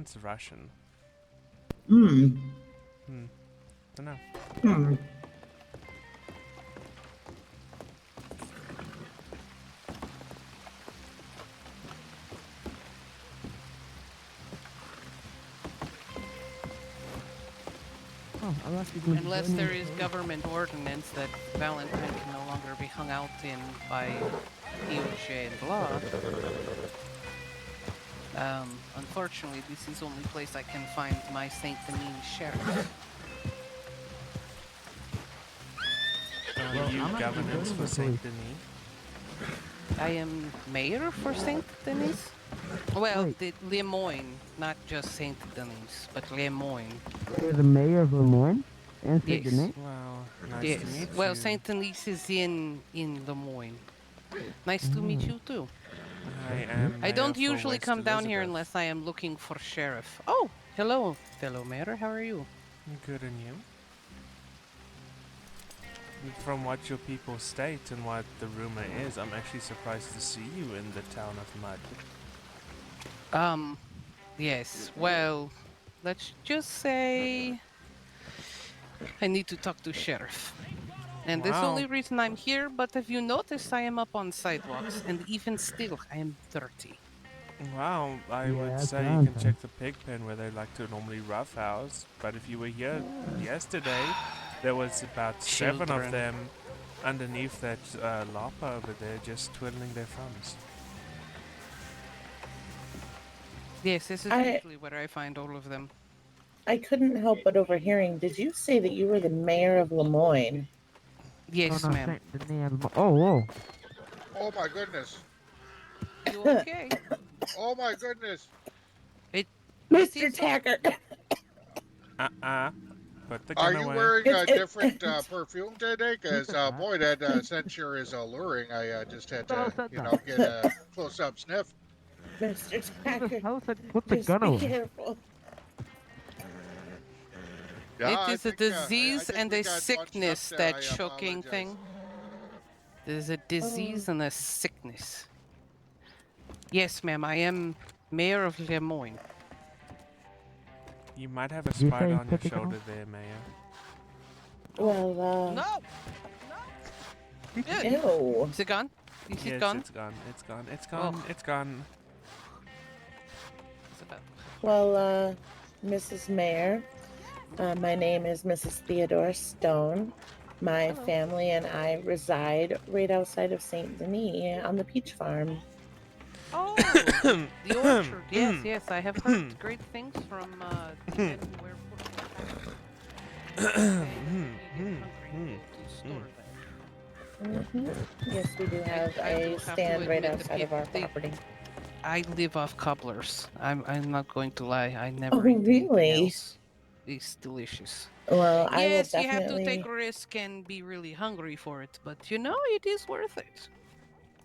It's Russian. Hmm. Don't know. Hmm. Oh, I'm actually going to Unless join there in. is government ordinance that Valentine can no longer be hung out in by DOJ and law. Unfortunately, this is the only place I can find my Saint Denis sheriff. Are you I'm actually governance joining for the Saint police. Denis? I am mayor for Saint Denis. Well, Wait, the Le Moyne, not just Saint Denis, but Le Moyne. you're the mayor of Lemoyne and Saint Yes, Denis? Well, nice to yes. meet Well, you. Saint Denis is in Le Moyne. Nice to meet Mm. you too. I am I mayor don't for usually West come down here Elizabeth. unless I am looking for sheriff. Oh, hello, fellow mayor. How are you? Good and you? From what your people state and what the rumor is, I'm actually surprised to see you in the town of Mud. Um, yes. Well, let's just say I need to talk to sheriff. And this Wow. only reason I'm here, but if you notice, I am up on sidewalks, and even still, I am dirty. Wow, I Yeah, would that's say you can Valentine. check the pig pen where they like to normally roughhouse, but if you were here yesterday, there was about 7 of Children. them underneath that lapa over there just twiddling their thumbs. Yes, this is I usually where I find all of them. I couldn't help but overhearing. Did you say that you were the mayor of Lemoyne? Oh, Yes, no, ma'am. Saint Denis. Oh, whoa. Oh my goodness. You okay? Oh my goodness. It. This Mr. is a. Taggart. Uh-uh. Put the Are gun you away. wearing It's a different it, perfume today? Who Because, said that? boy, that scent sure is alluring. I just had Who to, said that? get a close up sniff. Mr. Who the Taggart. hell said put the Just gun be away? careful. Yeah, It I is a think I disease think and we a got bunched up sickness, there. that I choking apologize. thing. There's a Oh, disease and a sickness. Yes, ma'am, I am mayor of Le Moyne. You might have a Did you spider say on your put the gun away? shoulder there, Mayor. well, No! No! Yeah. ew. Is it gone? Is it Yes, gone? it's gone. It's gone. It's Oh, gone. It's gone. it's about to happen. Well, Mrs. Mayor, my name is Mrs. Theodore Stone. My Hello. family and I reside right outside of St. Denis on the peach farm. Oh, the orchard. Yes, yes, I have heard great things from the men who wear purple hats. Saying that when you get hungry, you go to the store there. Yes, we do have I do a have to stand right admit outside of our the property. I live off cobblers. I'm not going to lie. I Oh, never eat anything really? else. It's delicious. Well, I will Yes, you have to take definitely. risk and be really hungry for it, but it is worth it.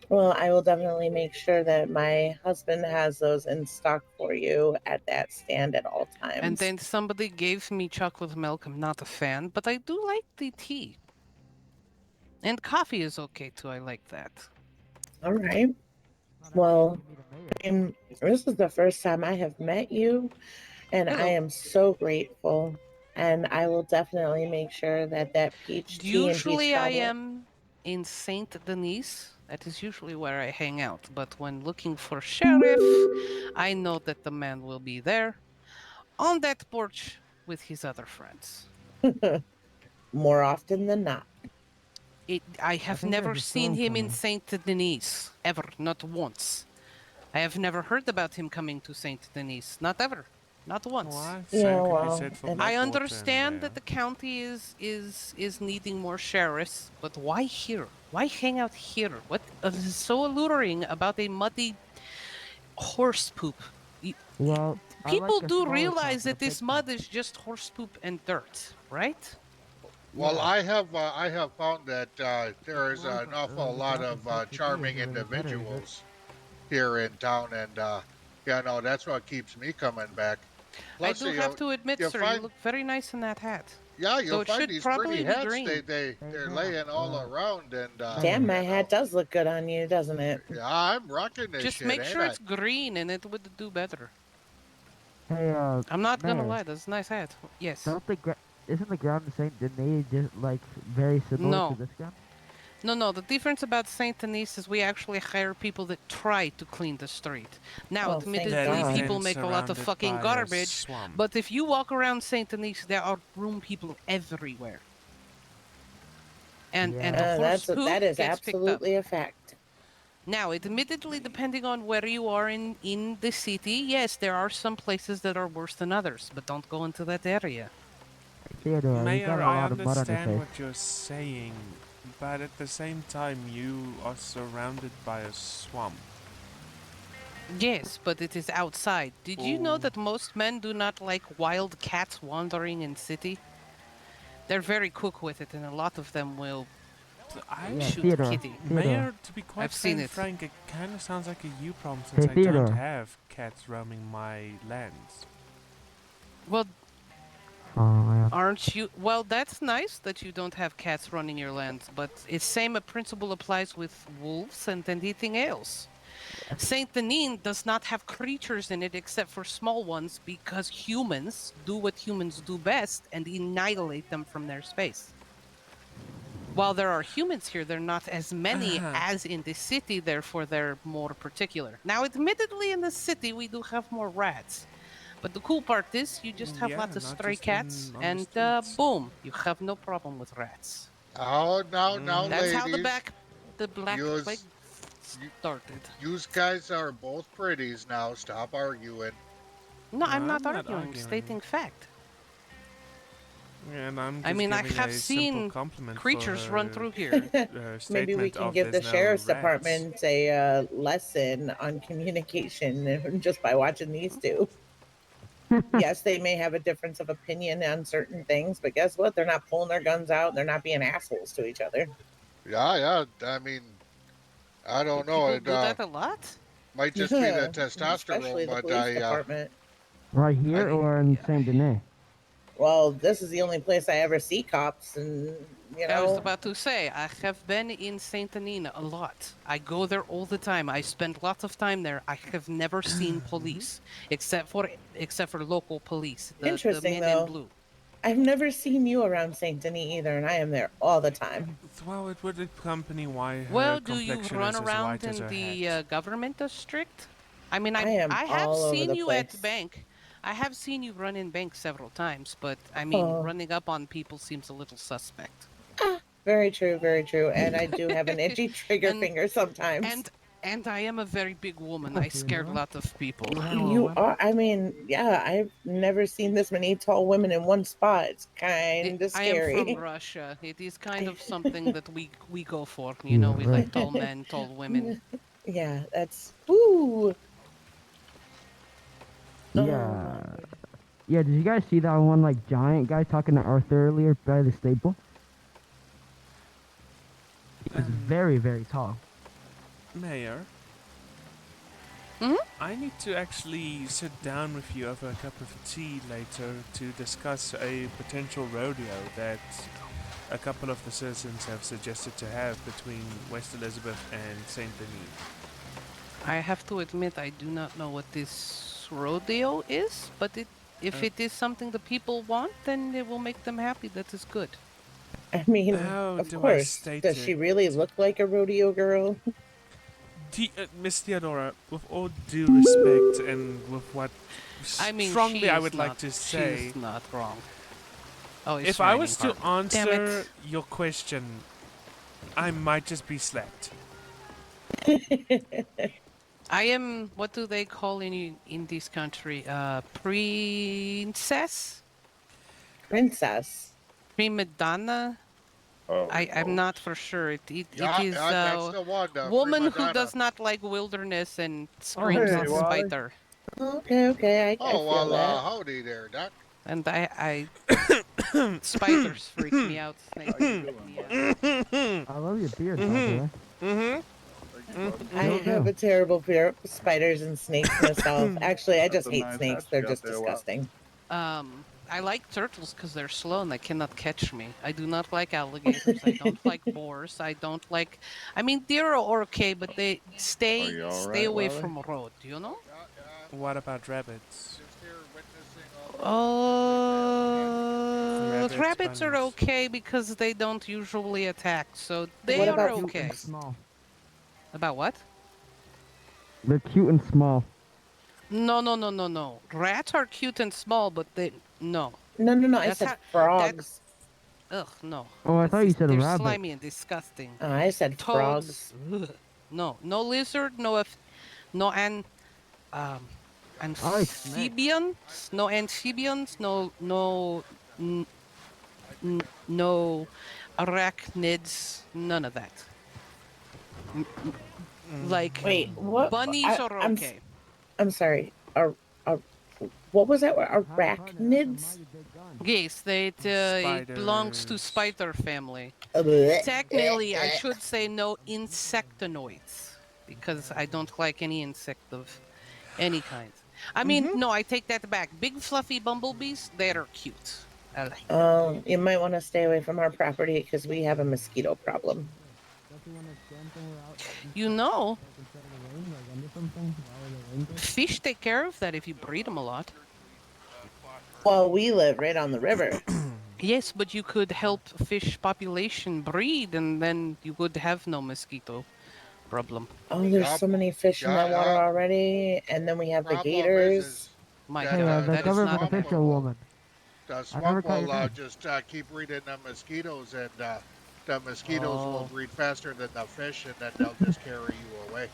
Well, I will definitely make sure that my husband has those in stock for you at that stand at all And times. then somebody gave me chocolate milk. I'm not a fan, but I do like the tea. And coffee is okay too. I like that. All right. Not everybody Well, can be the mayor. this is the first time I have met you, and I Hello. am so grateful. And I will definitely make sure that that peach tea and peach Usually I cobbler. am in Saint Denis. That is usually where I hang out. But when looking for sheriff, I know that the man will be there on that porch with his other friends. More often than not. I I have think never there's a seen storm him in coming. Saint Denis ever, not once. I have never heard about him coming to Saint Denis, not ever, not once. What? Yeah, Same could be well, said for and I Blackwater and understand there. that the county is needing more sheriffs, but why here? Why hang out here? What is so alluring about a muddy horse poop? Y- y- Well, I like People a do smaller town realize for the that pig this farm. mud is just horse poop and dirt, right? Well, Yeah, I have found that it's there is more of an awful the lot grass in of Saint Denis charming isn't any better, is it? individuals here in town, and yeah, no, that's what keeps me coming back. I Plus, do have to admit, you sir, you find look very nice in that hat. yeah, Though you'll it find should these pretty probably be hats. green. Hey, They're ma'am. laying all around, and damn, Ma'am. my you hat know, does look good on you, doesn't it? yeah, I'm rocking this Just shit, make ain't sure I? it's green and it would do better. Hey, I'm not gonna Mayor, lie, that's a nice hat. Yes. don't isn't the ground in Saint Denis just like very similar to No. this ground? No. The difference about Saint Denis is we actually hire people that try to clean the street. Now, Oh, thank That is admittedly, God. people then make a lot of surrounded fucking by a garbage, swamp. but if you walk around Saint Denis, there are broom people everywhere. And Yeah. horse poop That is gets picked up. absolutely a fact. Now, admittedly, depending on where you are in the city, yes, there are some places that are worse than others, but don't go into that area. Theodore, you got Mayor, a I lot of mud on your understand face. what you're saying, but at the same time, you are surrounded by a swamp. Yes, but it is outside. Did you know Oh. that most men do not like wild cats wandering in city? They're very quick with it, and a lot of them will I, Yeah, shoot Theodore. kitty. Mayor, to be quite I've seen it. frank, it kind of sounds like a you problem Hey, since I don't Theodore. have cats roaming my lands. Well, Oh, yeah. aren't you? Well, that's nice that you don't have cats running your lands, but it's same principle applies with wolves and anything else. Saint Denis does not have creatures in it except for small ones because humans do what humans do best and annihilate them from their space. While there are humans here, there are not as many as in the city, therefore they're more particular. Now, admittedly, in the city, we do have more rats. But the cool part is you just have Yeah, lots of not stray just cats, on the and streets. boom, you have no problem with rats. Oh, now, Mm. That's how ladies, the Black Plague yous, started. yous guys are both pretties now. Stop arguing. No, I'm not I'm not arguing, arguing. stating fact. And I'm I just mean, I giving have a simple seen compliment for creatures run her through here. Maybe we statement can of give the there's no sheriff's rats. department a lesson on communication just by watching these two. Yes, they may have a difference of opinion on certain things, but guess what? They're not pulling their guns out. They're not being assholes to each other. Yeah. I mean, I Do don't know. people It do that a lot? might just be the Especially testosterone, the but police department. Right here I or in Yeah. Saint Denis? Well, this is the only place I ever see cops, and you I was know, about to say, I have been in Saint Anina a lot. I go there all the time. I spend lots of time there. I have never seen police, except for local police, the interesting men in though. blue. I've never seen you around Saint Denis either, and I am there all the time. Well, it would accompany why her Well, do you complexion run is as around white as in her the hat. government district? I mean, I am I have all over seen the you at place. bank. I have seen you run in bank several times, but I mean, Oh, running up on people seems a little suspect. very true, very true. And I do have an itchy trigger and finger sometimes. and and I am a very big woman. Oh, I scared a Theodore. lot of people. You have a You weapon? are, I mean, yeah, I've never seen this many tall women in one spot. It's kind of I am from scary. Russia. It is kind of something that we go for. You Yeah, know, we right. like tall men, tall women. Yeah, that's woo. Yeah. Yeah, did you guys see that one, like, giant guy talking to Arthur earlier by the stable? He was very, very tall. Mayor, Mhm. I need to actually sit down with you over a cup of tea later to discuss a potential rodeo that a couple of the citizens have suggested to have between West Elizabeth and St. Denis. I have to admit, I do not know what this rodeo is, but if Uh, it is something the people want, then it will make them happy. That is good. I mean, How of do I course. state Does it? she really look like a rodeo girl? Miss Theodora, with all due respect and with what I mean, strongly she I is would like not, to say, she's not wrong. Oh, it's if I raining was to hard. Damn answer it. your question, I might just be slapped. I am. What do they call in this country? Princess, Princess. prima donna. I'm not for sure. It is yeah, that's the one, woman prima who donna. does not like wilderness and Oh, hey, screams at Wally. spider. Okay, okay, I Oh feel well, that. howdy there, Doc. And I spiders freak me out. Snakes freak me out. I love your beard, by the way. I Still have do. a terrible fear of spiders and snakes myself. Actually, I just hate snakes. They're just disgusting. I like turtles because they're slow and they cannot catch me. I do not like alligators. I don't like boars. I don't like. I mean, deer are okay, but they stay away from road. You know. Yeah. What about rabbits? Just here Rabbits are bunnies. okay because they don't usually attack, so they What are about Cute okay. and small. About what? They're cute and small. No. Rats are cute and small, but no. No. I That's said how frogs. ugh, no. Oh, I thought you said They're rabbit. slimy and disgusting. I said Toads. frogs. Ugh. No lizard, no um I like snakes. amphibians, n- no arachnids, none of that. Like Wait, what? bunnies are okay. I'm sorry. What was that? How's fun? That's a Arachnids? mighty big gun. Yes, it belongs to Spiders. spider family. Blech. Technically, I should say no insectoids because I don't like any insect of any kind. I mean, no, I take that back. Big fluffy bumblebees, they are cute. I like them. You might want to stay away from our property because we have a mosquito problem. Don't you want to stand somewhere out You know, like instead of the rain, like under something while the rain goes? fish take care of that if you breed them a lot. Well, we live right on the river. Yes, but you could help fish population breed and then you would have no mosquito problem. Oh, there's so many fish in that water already, and then we have the Problem gators. My that, Hey, God, the that is government not bad. official woman. the never swamp caught your will fish. just keep breeding the mosquitoes, and the mosquitoes will Oh. breed faster than the fish, and then they'll just carry you away.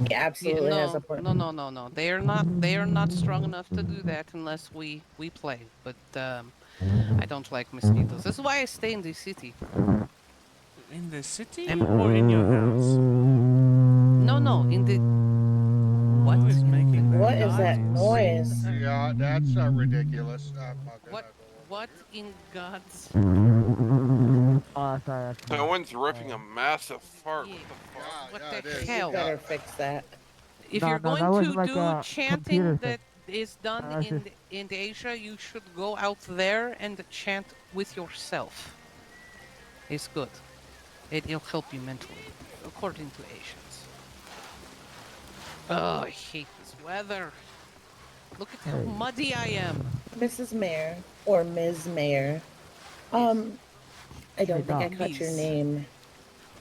He Yeah, absolutely has a point. no. They are not strong enough to do that unless we play. But I don't like mosquitoes. That's why I stay in the city. In the city Em- or in your house? No, in the what? Who is making that What is that noise? Yeah, that's ridiculous. I'm not gonna What? go over What there. in God's? Oh, sorry. That's me. Someone's ripping a massive fart. Yeah, What the fuck? Yeah, what it the is. hell? Better fix that. If No, you're no, that going was to like do a chanting computer thing. that is done That was in just- in Asia, you should go out there and chant with yourself. It's good. It'll help you mentally, according to Asians. Oh, I hate this weather. Look at how muddy I am. Mrs. Mayor or Ms. Mayor. I don't think I caught your Ms. name.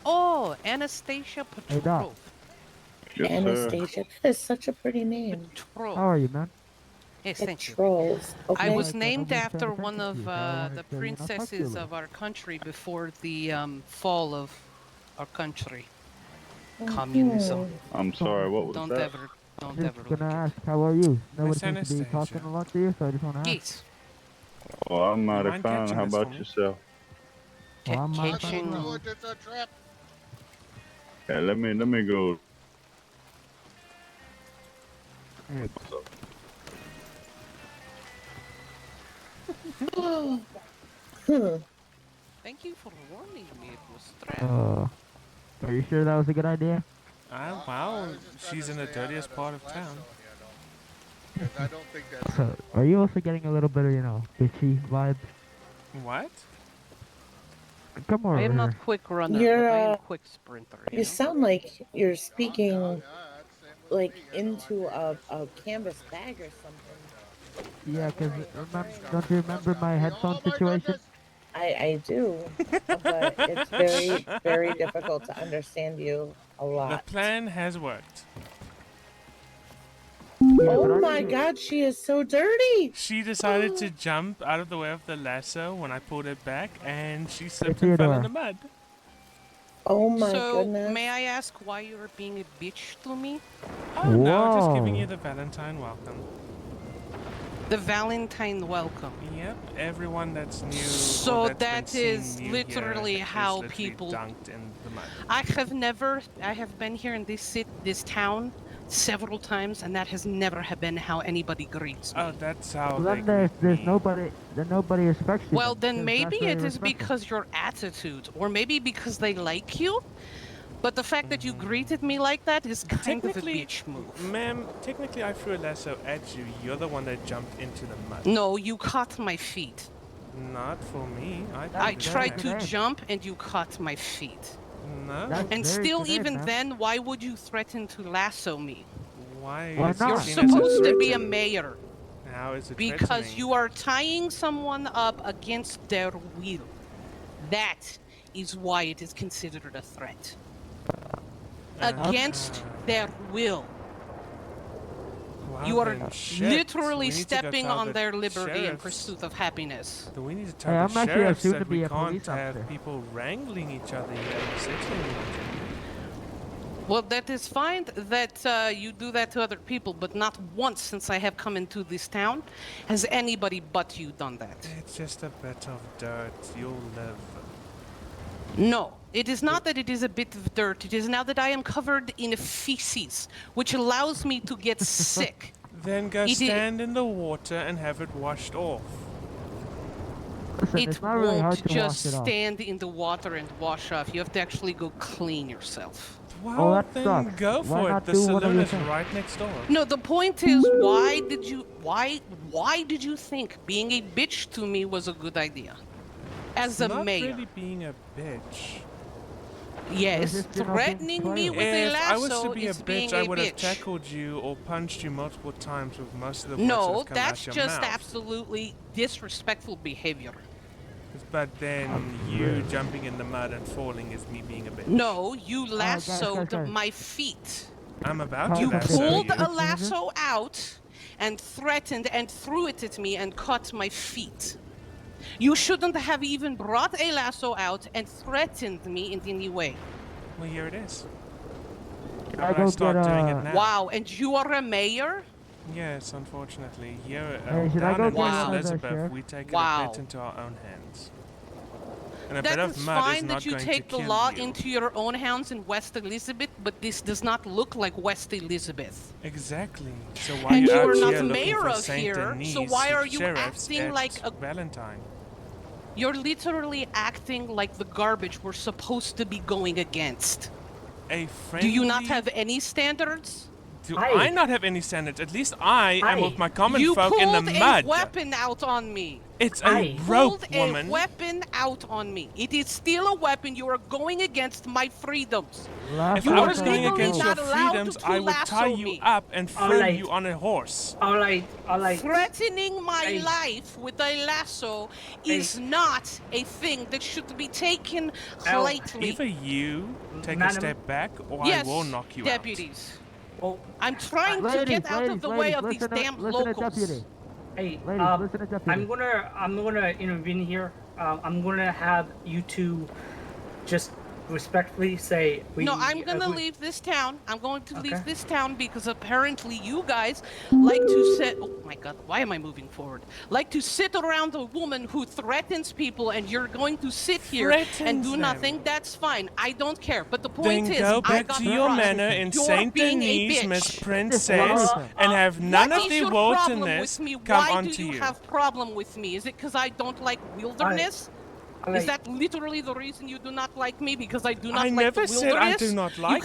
Oh, Anastasia Hey, Doc. Petrov. Anastasia. That is such a pretty name. Petrov. How are you, man? Yes, thank you. Trolls. Okay. I was Like, named nobody's paying after one attention to of you, so I wanted the to, talk to you a princesses little. of our country before the fall of our country. Communism. I'm sorry, what was Don't that? ever Just look gonna at ask, how are you? Nobody Miss seems to be talking Anastasia. a lot to you, so I just wanna ask. Yes. Oh, I'm mighty mind fine. catching How this for about me? yourself? Well, I'm not Catching- fucking Do it, it's a trap. Yeah, let me go. Hey, What's up? Thank you for warning me. It was trapped. are you sure that was a good idea? I Wow, was just trying she's to in the stay out dirtiest of part of splash town. zone, you know, 'cause I don't think that's. So, are you also getting a little bit of, bitchy vibes? What? Come over I am here. not quick runner, You're, but I am quick sprinter. You You know? sound like you're speaking Yeah, that's same with like me, you know, into I a canvas bag or something. Yeah, because don't you remember Trust my me. headphone Oh my situation? goodness. I do, but it's very, very difficult to understand you a The lot. plan has worked. Yeah, but Oh I my need to- god, she is so dirty! She decided to jump out of the way of the lasso when I pulled it back, and she slipped Hey, and fell in Theodore. the mud. Oh my So, goodness. may I ask why you're being a bitch to me? Oh no, just giving Whoa. you the Valentine welcome. The Valentine welcome. Yep, everyone that's new. So or that's been that seen is new literally here is how literally people- dunked in the mud. I have been here in this town several times, and that has never been how anybody greets me. Oh, that's how Well, they then there's greet me. nobody respects you. Well, then because maybe that's where it you're is respected. because your attitude, or maybe because they like you. But the fact that you greeted me like that is kind of a Technically, bitch move. Ma'am, technically I threw a lasso at you. You're the one that jumped into the mud. No, you caught my feet. Not for me. I That's tried to very good. jump and you caught my feet. No. That's And very still, good, even man. then, why would you threaten to lasso me? Why? Why is it not? You're seen as a supposed to be a threat? mayor. How How is it Because threatening? you are tying someone up against their will. That is why it is considered a threat. Against their will. Well, You are then, shit. literally We need to go stepping tell on the their liberty in sheriffs. pursuit of happiness. So we need to Hey, tell I'm the actually sheriffs assumed to that we be a can't police have officer. people wrangling each other here and settling with them. Well, that is fine that you do that to other people, but not once since I have come into this town has anybody but you done that. It's just a bit of dirt. You'll live. No, it is not that it is a bit of dirt. It is now that I am covered in feces, which allows me to get sick. Then go It i- stand in the water and have it washed off. Listen, It it's not really hard won't to just wash it off. stand in the water and wash off. You have to actually go clean yourself. Well, that then sucks. go Why for it. not The do whatever saloon you is think? right next door. No, the point is, why did you think being a bitch to me was a good idea? As It's a not mayor. really being a bitch. Yes, just you're not being threatening me player. with a If I was to lasso be a is being bitch, I a would have bitch. tackled you or punched you multiple times with most of the words that No, have come that's out your just mouth. absolutely disrespectful behavior. But then you jumping in the mud and falling is me being a bitch. No, you guys, lassoed guys. my feet. I'm about to You You lasso pulled you. a lasso out and threatened and threw it at me and caught my feet. You shouldn't have even brought a lasso out and threatened me in any way. Well, here it is. Can How I would I go start get doing it now? Wow, and you are a mayor? Yes, unfortunately. Here Hey, should I down go in get West one of the Elizabeth, sheriff? we take it a Wow. bit into our own hands. And a That bit of is mud is fine not that you going take to the kill law you. into your own hands in West Elizabeth, but this does not look like West Elizabeth. Exactly. So why And are you you out are not here the looking mayor for of Saint here, Denis so why are you sheriffs acting at like a... Valentine? You're literally acting like the garbage we're supposed to be going against. A Do friendly... you not have any standards? Do Hi. I not have any standards? At least I am Hi. with my common You folk in the pulled a mud. weapon out on me. It's a Hi. rope, Pulled woman. a weapon out on me. It is still a weapon. You are going against my freedoms. If Lasso I You was are going legally against your not allowed freedoms, to I would tie lasso you me. up and throw Alright. you on a horse. All right. Threatening my Hey. life with a lasso is not a thing that should be taken Ow. lightly. Either you take a Madam. step back or Yes, I will knock you deputies. Well, I'm trying to Ladies, get out of the way of these listen damn listen to locals. deputy. hey, Ladies, listen to deputy. I'm gonna intervene here. I'm gonna have you two just respectfully say we. No, I'm gonna we- leave this town. I'm going to leave Okay. this town because apparently you guys like to sit. Oh my god, why am I moving forward? Like to sit around a woman who threatens people, and you're going to sit here and Threatens do them. nothing. That's fine. I don't care. But the Then point is, go I back got to your trust. manor in You're Saint being a Denis, bitch. Miss Princess, Uh, and have none What of is the your problem wilderness with me? come Why onto do you you. have problem with me? Is it because I don't like wilderness? all Is right, that literally the reason you do not like me? Because I do not I like never the said wilderness? I do not like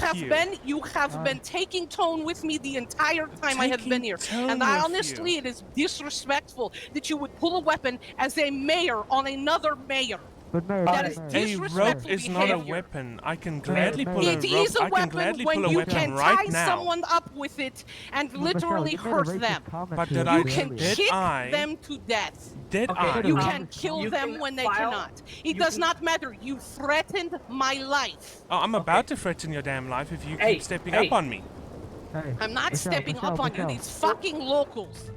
You have been taking tone with me the entire time I have been Taking here. tone And with honestly, you. it is disrespectful that you would pull a weapon as a mayor on another mayor. But Mayor, That Mayor, is Mayor. A rope disrespectful is not a behavior. weapon. I can gladly Mayor, pull a It rope. is a I can weapon gladly when pull a you weapon can right tie now. someone up with it and But literally Michelle, you hurt made a them. racist comment But to did me I- You can earlier. Did kick I- them to death. Did Okay, I? You Um, can kill you them can when they file- cannot. It you does can- not matter. You threatened my life. Oh, I'm about to threaten your damn life if you Hey, keep stepping hey. up on me. Hey, I'm not Michelle, stepping Michelle, up on Michelle. you. These fucking locals.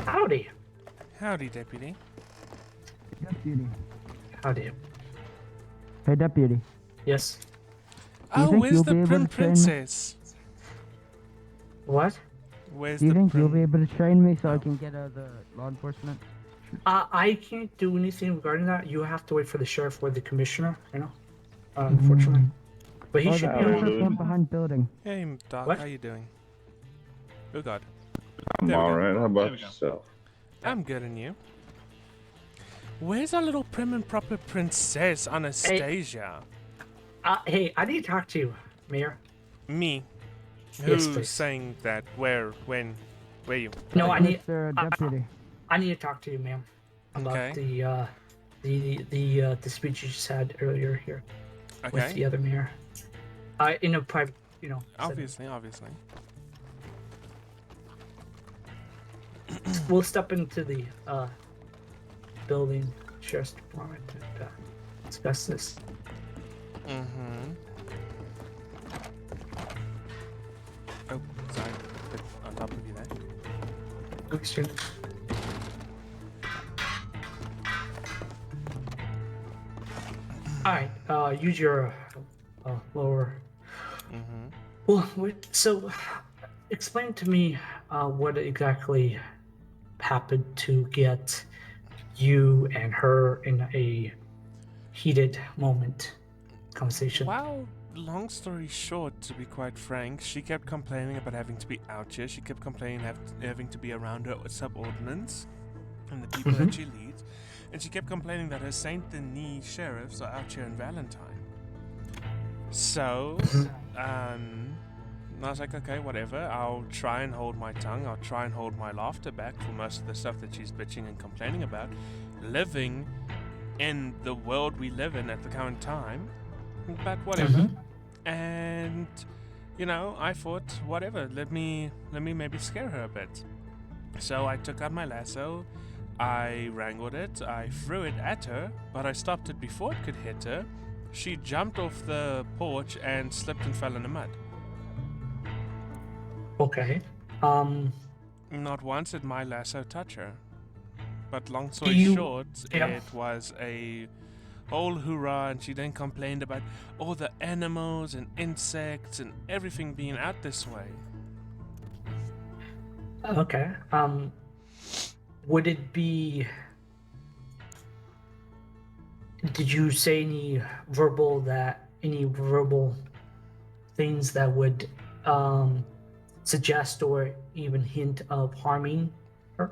howdy, Howdy, deputy. Deputy. howdy. Hey, deputy. Yes. Do you Oh, think where's you'll the be able to train me? princess? What? Where's Do you the think you'll be prin- able to train me so I can get the law enforcement? I can't do anything regarding that. You have to wait for the sheriff or the commissioner. You know, unfortunately. But he Or should the be Oh, around. person from behind building. Hey, Doc, What? how you doing? Oh God, I'm There we go. alright. How about yourself? I'm good, and you? Where's our little prim and proper princess Anastasia? Hey, I need to talk to you, Mayor. Me? Yes, Who's please. saying that? Where? When? Where you? No, I need. Mr. Deputy. I need to talk to you, ma'am, about Okay. the speech you just had earlier here with the Okay. other mayor. In a private, setting. Obviously. we'll step into the building sheriff's department and discuss this. Mm-hmm. Oh, sorry. Bit on top of you there. Thanks, Jim. All right. Use your lower. Mm-hmm. Well, so explain to me what exactly happened to get you and her in a heated moment conversation. Well, long story short, to be quite frank, she kept complaining about having to be out here. She kept complaining having to be around her subordinates and the people that she leads. And she kept complaining that her Saint Denis sheriffs are out here in Valentine. So, I was like, okay, whatever. I'll try and hold my tongue. I'll try and hold my laughter back for most of the stuff that she's bitching and complaining about. Living in the world we live in at the current time. But whatever. And, you know, I thought, whatever, let me maybe scare her a bit. So I took out my lasso, I wrangled it, I threw it at her, but I stopped it before it could hit her. She jumped off the porch and slipped and fell in the mud. Okay. Not once did my lasso touch her. But long story short, it was a whole hoorah, and she then complained about all the animals and insects and everything being out this way. Okay. Would it be? Did you say any verbal things that would suggest or even hint of harming her?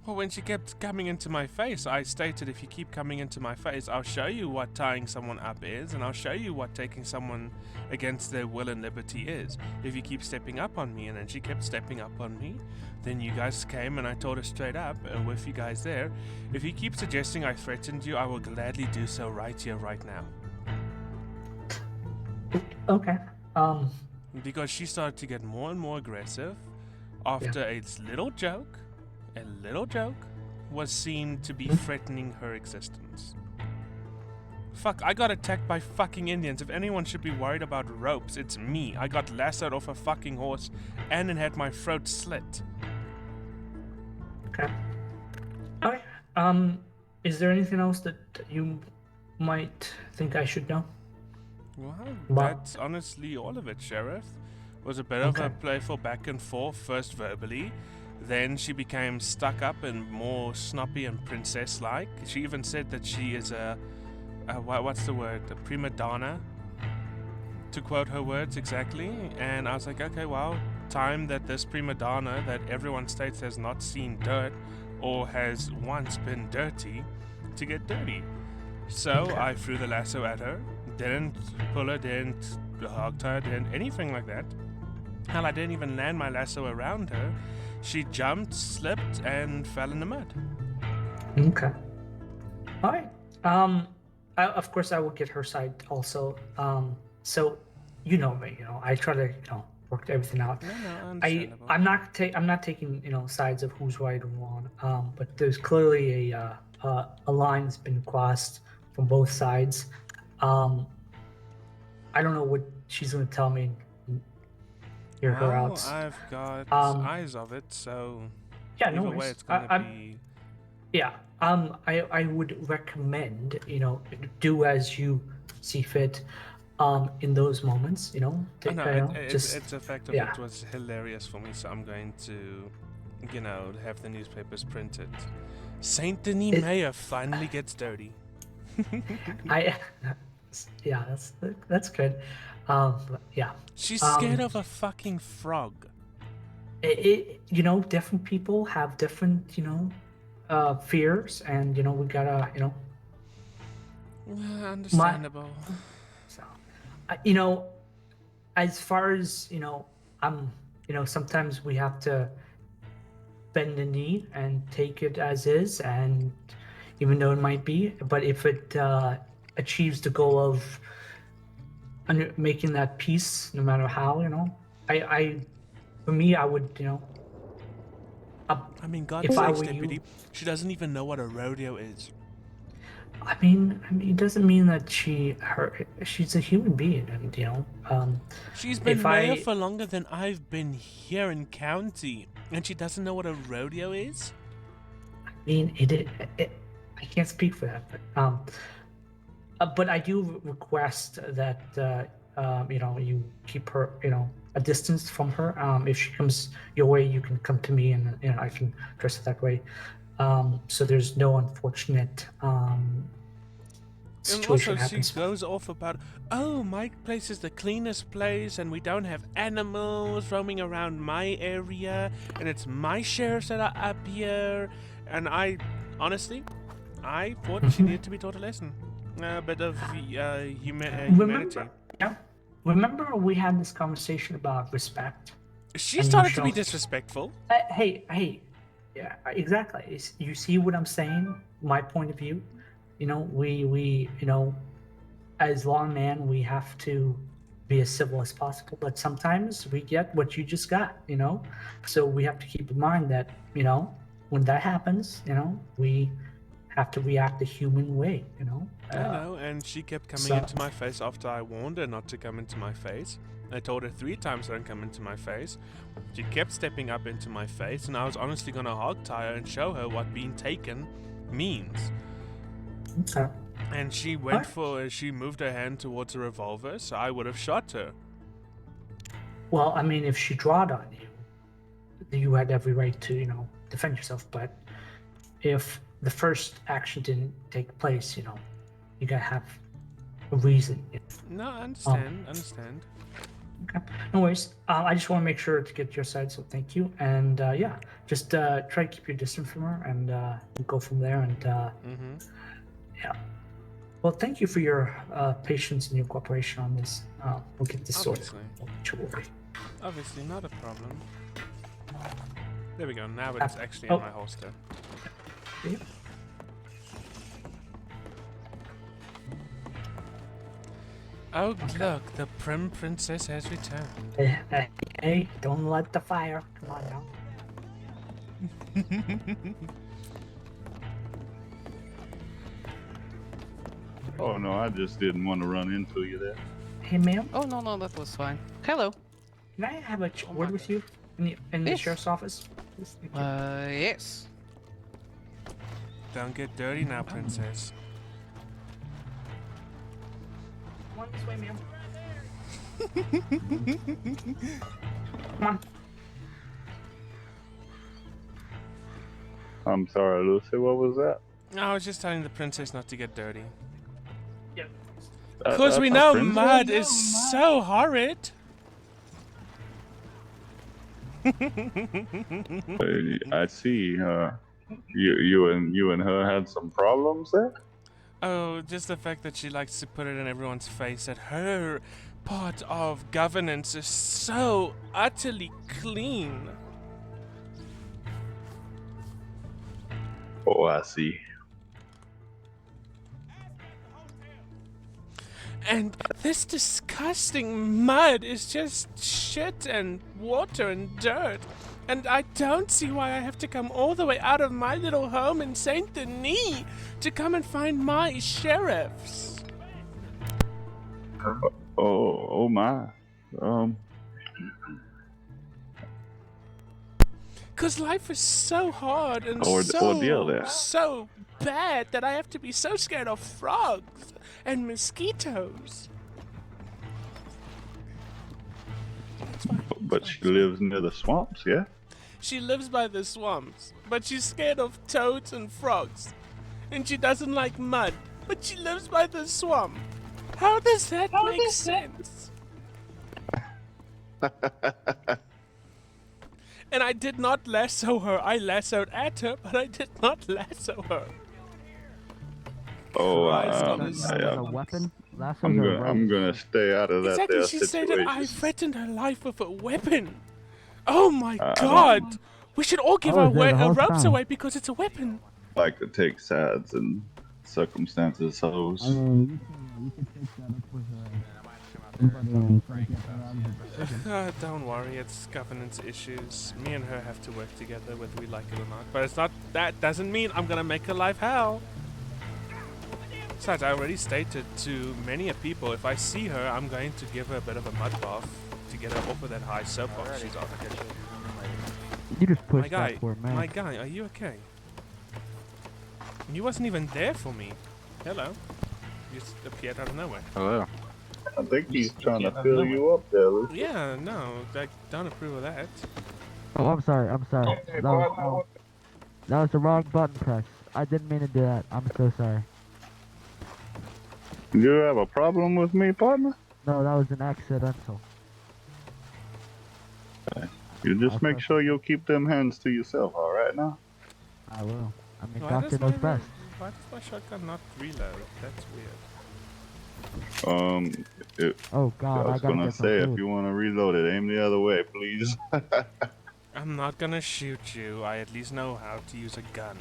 Well, when she kept coming into my face, I stated, if you keep coming into my face, I'll show you what tying someone up is, and I'll show you what taking someone against their will and liberty is. If you keep stepping up on me, and then she kept stepping up on me, then you guys came and I told her straight up, with you guys there, if you keep suggesting I threatened you, I will gladly do so right here, right now. Okay. Because she started to get more and more aggressive after a little joke was seen to be threatening her existence. Fuck, I got attacked by fucking Indians. If anyone should be worried about ropes, it's me. I got lassoed off a fucking horse and then had my throat slit. Okay. Alright. Is there anything else that you might think I should know? Well, that's honestly all of it, Sheriff. It was a bit of a playful back and forth, first verbally. Then she became stuck up and more snoppy and princess-like. She even said that she is what's the word? A prima donna, to quote her words exactly. And I was like, okay, well, time that this prima donna that everyone states has not seen dirt or has once been dirty to get dirty. So I threw the lasso at her, didn't pull her, didn't hog her, didn't anything like that. Hell, I didn't even land my lasso around her. She jumped, slipped, and fell in the mud. Okay. All right. Of course, I will get her side also. So, you know me. You know, I try to work everything out. No, understandable. I'm not taking sides of who's right or wrong. But there's clearly a line that's been crossed from both sides. I don't know what she's gonna tell me. Hear her out. I've got eyes of it, so yeah, either no way worries. it's gonna be. Yeah. I would recommend do as you see fit. In those moments, It's effective. It was hilarious for me, so I'm going to, have the newspapers printed. Saint Denis Mayor finally gets dirty. That's good. Yeah. She's scared of a fucking frog. Different people have different, fears, and we gotta, understandable. As far as sometimes we have to bend the knee and take it as is, and even though it might be, but if it achieves the goal of making that peace, no matter how, I for me, I would I mean, God If I sakes, were deputy, you- she doesn't even know what a rodeo is. I mean, it doesn't mean that she's a human being, and She's been if mayor I- for longer than I've been here in county, and she doesn't know what a rodeo is? I mean, I can't speak for that, but I do request that you keep her a distance from her. If she comes your way, you can come to me, and I can address it that way. So there's no unfortunate And situation also, she happens. goes off about, oh, my place is the cleanest place, and we don't have animals roaming around my area, and it's my sheriffs that are up here. And honestly, I thought she needed to be taught a lesson. A bit of humanity. Remember we had this conversation about respect. She And you started to be shall- disrespectful. Hey, yeah, exactly. You see what I'm saying? My point of view. We as lawmen, we have to be as civil as possible, but sometimes we get what you just got. So we have to keep in mind that when that happens, we have to react the human way. I know, and she kept coming so- into my face after I warned her not to come into my face. I told her 3 times don't come into my face. She kept stepping up into my face, and I was honestly gonna hog tie her and show her what being taken means. Okay. And she she moved her hand towards a revolver, so I would have shot her. Well, I mean, if she drawed on you had every right to, defend yourself. But if the first action didn't take place, you gotta have a reason. No, I understand. Okay. No worries. I just want to make sure to get your side, so thank you. And yeah, just try to keep your distance from her, and we'll go from there. And yeah. Well, thank you for your patience and your cooperation on this. We'll get this sorted. Obviously. Obviously, not a problem. There we go. Now it's actually oh. in my holster. Yeah. Oh, look, the Prim Princess has returned. Hey, don't let the fire. Come on now. Oh no, I just didn't want to run into you there. Hey, ma'am. Oh, no, that was fine. Hello. Can I have a word with you in the Yes. sheriff's office? Please? Thank you. Yes. Don't get dirty now, Princess. Come on this way, ma'am. Come on. I'm sorry, Lucy. What was that? I was just telling the princess not to get dirty. Yep. Because we a know princess? mud is so horrid. I see. You and her had some problems there. Oh, just the fact that she likes to put it in everyone's face that her part of governance is so utterly clean. Oh, I see. And this disgusting mud is just shit and water and dirt. And I don't see why I have to come all the way out of my little home in Saint Denis to come and find my sheriffs. Oh my. Cause life is so hard and Ordeal there. so bad that I have to be so scared of frogs and mosquitoes. It's fine. But she lives near the swamps, yeah? She lives by the swamps, but she's scared of toads and frogs. And she doesn't like mud, but she lives by the swamp. How does that make sense? And I did not lasso her. I lassoed at her, but I did not lasso her. Oh, Christ on That's his- a weapon. Lassos I'm are gonna right. stay out of that Exactly, there she said that I situation. threatened her life with a weapon. Oh my I god! We should all give I our was there the whole ropes time. away because it's a weapon. Like to take sides and circumstances, so I mean, you can take that up with Don't worry, it's governance issues. Me and her have to work together whether we like it or not. But it's not. That doesn't mean I'm gonna make her life hell. Besides, I already stated to many a people, if I see her, I'm going to give her a bit of a mud bath to get her off of that high soapbox she's on. You just pushed My guy, that poor man. my guy, are you okay? You wasn't even there for me. Hello. You just appeared out of nowhere. Hello. I think he's trying to fill you up there, Lucy. Yeah, no, I don't approve of that. Oh, I'm sorry. I'm sorry. That was the wrong button press. I didn't mean to do that. I'm so sorry. You have a problem with me, partner? No, that was an accidental. You just make sure you'll keep them hands to yourself, alright now? I will. I mean, Why doctor does knows my best. why does my shotgun not reload? That's weird. Oh I God, I was gotta gonna get some say, if food. you want to reload it, aim the other way, please. I'm not gonna shoot you. I at least know how to use a gun.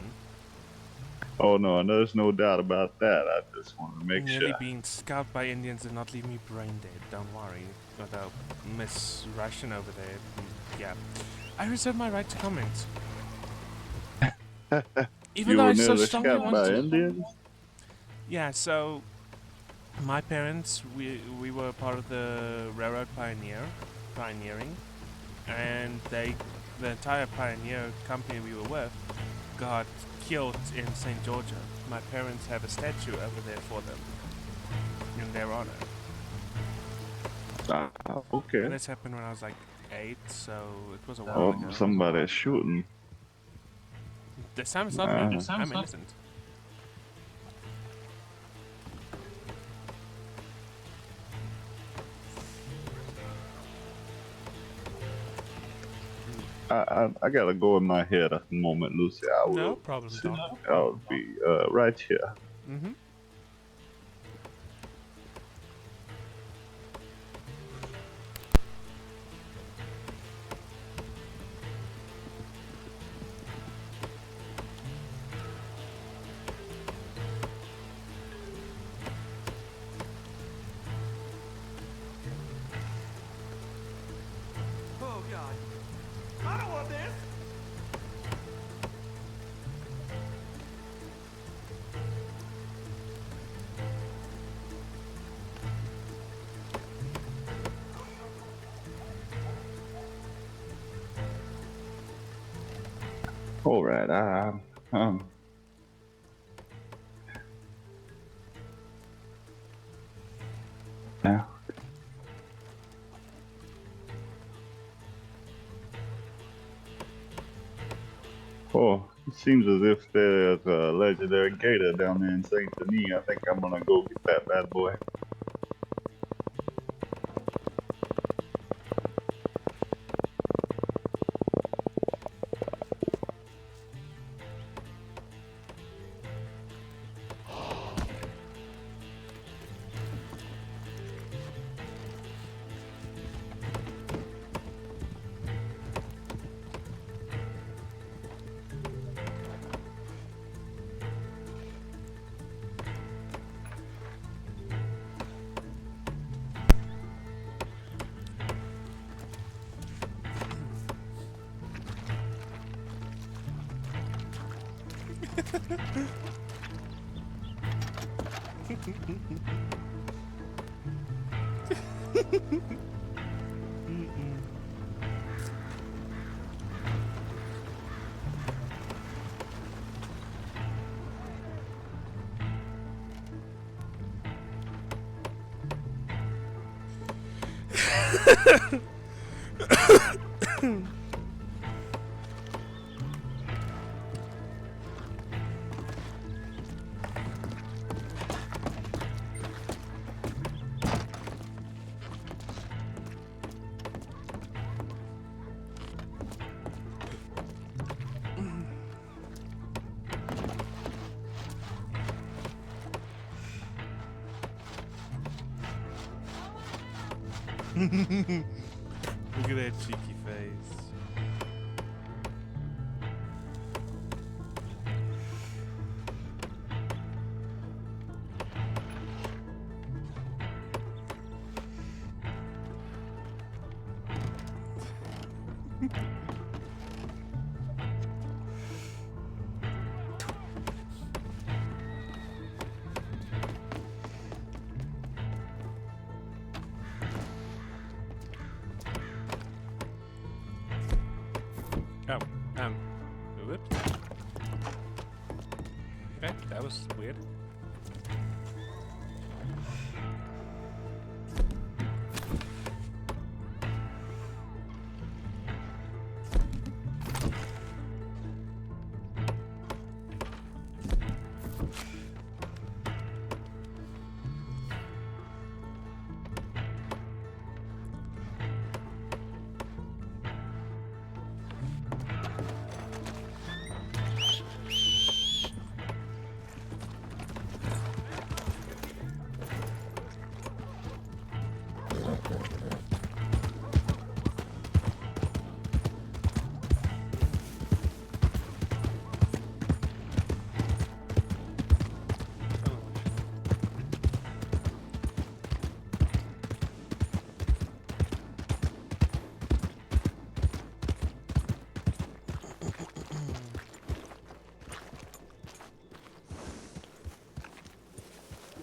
Oh no, there's no doubt about that. I just want to make Nearly sure. being scalped by Indians did not leave me brain dead. Don't worry. Although Miss Russian over there, yeah. I reserve my right to comment. Even You though were I so nearly strongly scalped want by to. Indians? Yeah, so my parents, we were part of the railroad pioneering, and the entire pioneer company we were with got killed in St. Georgia. My parents have a statue over there for them in their honor. Okay. And this happened when I was like 8, so it was a while Oh, ago. somebody's shooting. This time it's not me. I'm innocent. I gotta go in my head at the moment, Lucy. I will. No problem, Doc. I'll be right here. Mm-hmm. Oh God. I don't want this! All right. Now. Oh, it seems as if there's a legendary gator down there in Saint Denis. I think I'm gonna go get that bad boy. Look at that cheeky face. Oh, whoops. Okay, that was weird.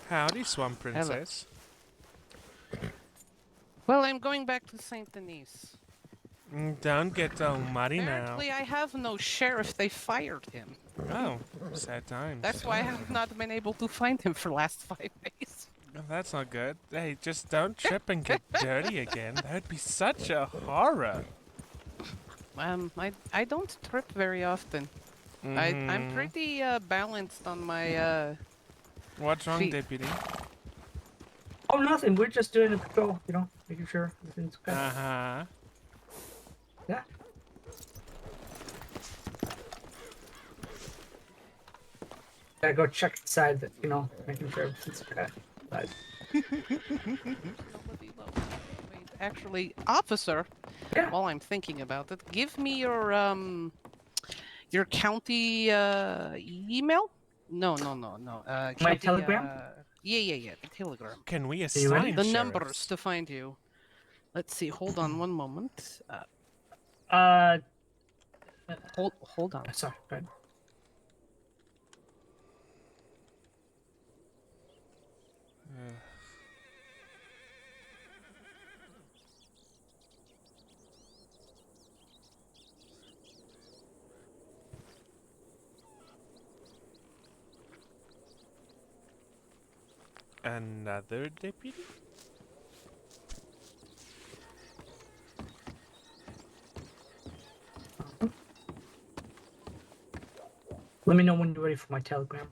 Howdy, Swamp Princess. Well, I'm going back to Saint Denis. Don't get all muddy now. Apparently, I have no sheriff. They fired him. Oh, sad times. That's why I have not been able to find him for last 5 days. Oh, that's not good. Hey, just don't trip and get dirty again. That would be such a horror. I don't trip very often. I'm pretty balanced on my What's wrong, feet. Deputy? Oh, nothing. We're just doing a patrol, you know, making sure everything's okay. Uh-huh. Yeah. Gotta go check inside, that, you know, making sure everything's okay. But Wait, actually, officer. Yeah. While I'm thinking about it, give me your county email. No. My county, telegram? Yeah. The telegram. Can we ready? assign The sheriffs? numbers to find you. Let's see. Hold on one moment. Hold on. Sorry, go ahead. Another deputy? Let me know when you're ready for my telegram.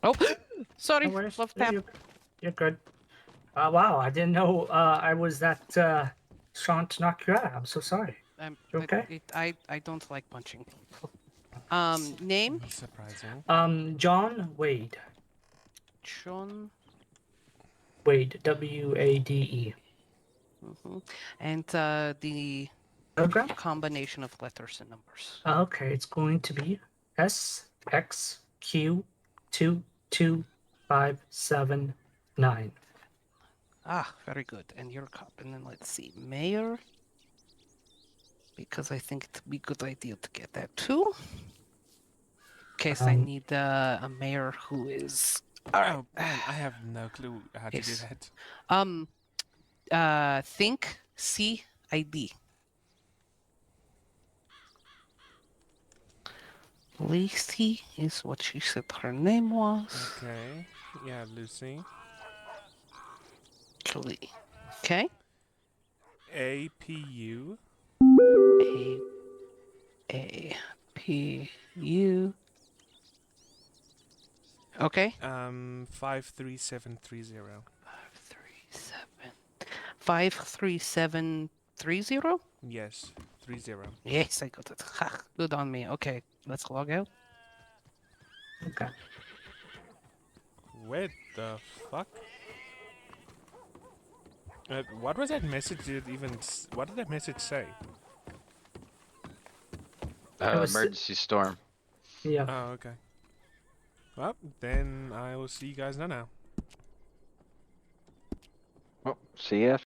Oh, sorry. No worries. Love Yeah, tap. you're good. Wow, I didn't know I was that strong to knock you out. I'm so sorry. You okay? I don't like punching. Name? Surprising. John Wade. John. Wade. W-A-D-E. And the Telegram? combination of letters and numbers. Okay, it's going to be SXQ22579. Ah, very good. And your cop. And then let's see, Mayor. Because I think it'd be a good idea to get that too. In case I need a mayor who is. Oh, man, I have no clue how to do that. Think CID. Lacey is what she said her name was. Okay. Yeah, Lucy. Julie. Okay. APU. APU. Okay. 53730. 53730? Yes, 30. Yes, I got it. Ha, good on me. Okay, let's log out. Okay. What the fuck? What was that message? What did that message say? Emergency storm. Yeah. Oh, okay. Well, then I will see you guys now. Well, see ya.